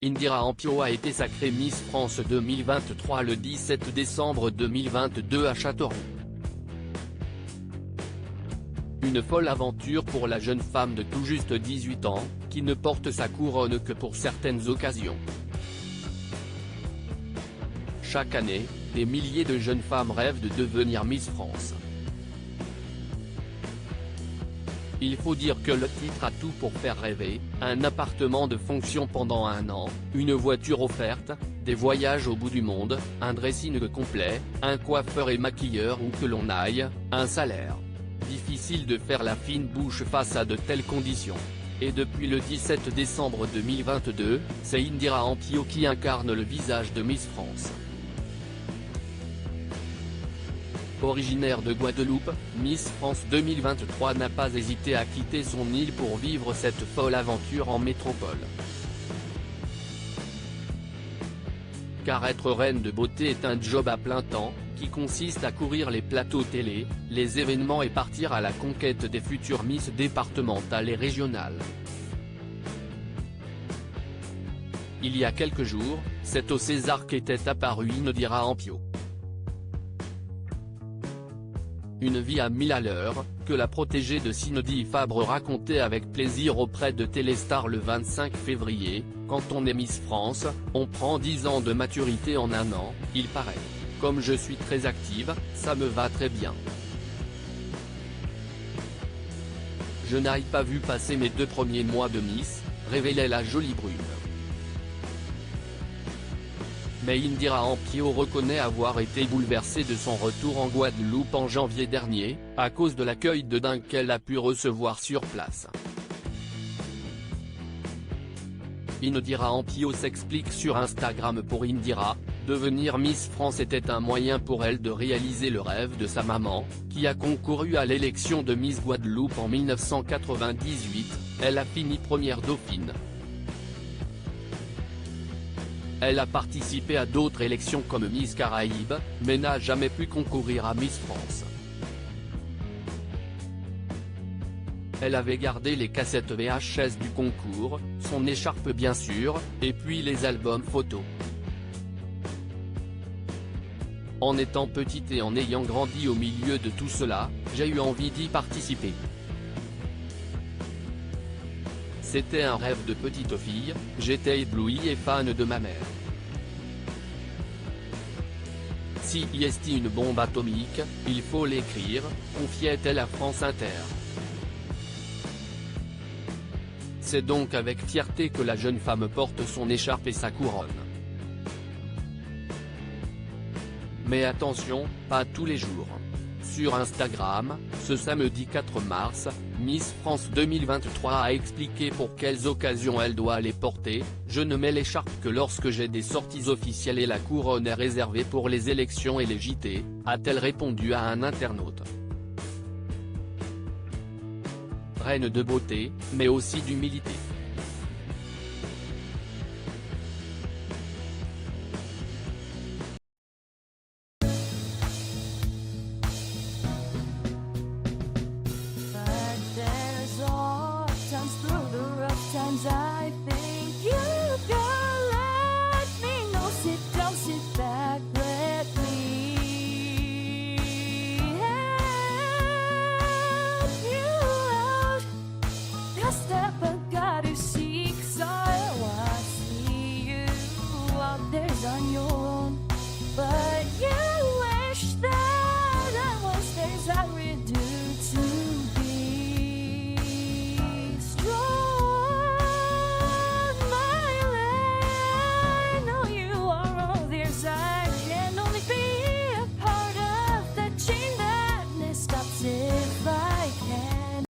Indira Ampio a été sacrée Miss France 2023 le 17 décembre 2022 à Châteauroux. Une folle aventure pour la jeune femme de tout juste 18 ans, qui ne porte sa couronne que pour certaines occasions. Chaque année, des milliers de jeunes femmes rêvent de devenir Miss France. Il faut dire que le titre a tout pour faire rêver, un appartement de fonction pendant 1 an, une voiture offerte, des voyages au bout du monde, un dressing complet, un coiffeur et maquilleur où que l'on aille, un salaire. Difficile de faire la fine bouche face à de telles conditions. Et depuis le 17 décembre 2022, c'est Indira Ampio qui incarne le visage de Miss France. Originaire de Guadeloupe, Miss France 2023 n'a pas hésité à quitter son île pour vivre cette folle aventure en métropole. Car être reine de beauté est un job à plein temps, qui consiste à courir les plateaux télé, les événements et partir à la conquête des futures Miss départementales et régionales. Il y a quelques jours, c'est au César qu'était apparue Indira Ampio. Une vie à 1000 à l'heure, que la protégée de Cindy Fabre racontait avec plaisir auprès de Téléstar le 25 février, quand on est Miss France, on prend 10 ans de maturité en 1 an, il paraît. Comme je suis très active, ça me va très bien. Je n'ai pas vu passer mes 2 premiers mois de Miss, révélait la jolie brune. Mais Indira Ampio reconnaît avoir été bouleversée de son retour en Guadeloupe en janvier dernier, à cause de l'accueil de dingue qu'elle a pu recevoir sur place. Indira Ampio s'explique sur Instagram. Pour Indira, devenir Miss France était un moyen pour elle de réaliser le rêve de sa maman, qui a concouru à l'élection de Miss Guadeloupe en 1998, elle a fini première dauphine. Elle a participé à d'autres élections comme Miss Caraïbes, mais n'a jamais pu concourir à Miss France. Elle avait gardé les cassettes VHS du concours, son écharpe bien sûr, et puis les albums photos. En étant petite et en ayant grandi au milieu de tout cela, j'ai eu envie d'y participer. C'était un rêve de petite fille, j'étais éblouie et fan de ma mère. Si est une bombe atomique, il faut l'écrire, confiait-elle à France Inter. C'est donc avec fierté que la jeune femme porte son écharpe et sa couronne. Mais attention, pas tous les jours. Sur Instagram, ce samedi 4 mars, Miss France 2023 a expliqué pour quelles occasions elle doit les porter. Je ne mets l'écharpe que lorsque j'ai des sorties officielles et la couronne est réservée pour les élections et les JT, a-t-elle répondu à un internaute. Reine de beauté, mais aussi d'humilité.